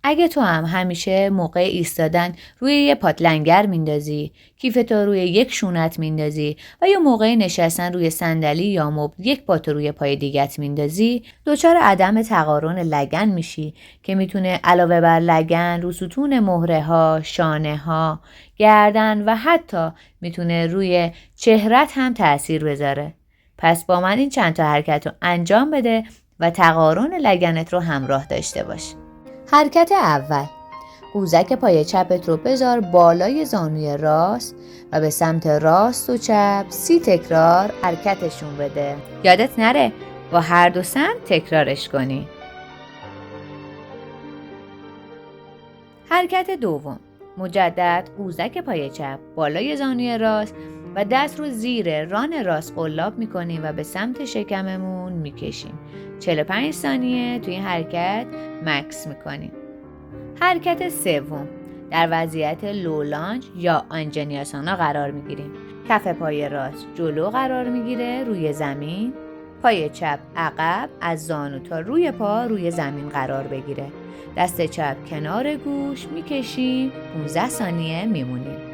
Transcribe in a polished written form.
اگه تو هم همیشه موقع ایستادن روی یه پات لنگر میندازی، کیفتو روی یک شونت میندازی و یا موقع نشستن روی صندلی یا مبل یک پاتو روی پای دیگت میندازی، دچار عدم تقارن لگن میشی که میتونه علاوه بر لگن رو ستون مهره ها، شانه ها، گردن و حتی میتونه روی چهرت هم تأثیر بذاره. پس با من این چند تا حرکت رو انجام بده و تقارن لگنت رو همراه داشته باش. حرکت اول، قوزک پای چپت رو بذار بالای زانوی راست و به سمت راست و چپ 30 تکرار حرکتشون بده. یادت نره با هر دو سمت تکرارش کنی. حرکت دوم، مجدد قوزک پای چپ بالای زانوی راست و دست رو زیر ران راست قلاب میکنیم و به سمت شکممون میکشیم. 45 ثانیه توی این حرکت مکس میکنیم. حرکت سوم، در وضعیت لو لانج یا آنجنیاسانا قرار میگیریم. کف پای راست جلو قرار میگیره روی زمین، پای چپ عقب از زانو تا روی پا روی زمین قرار بگیره. دست چپ کنار گوش میکشیم، 15 ثانیه میمونیم.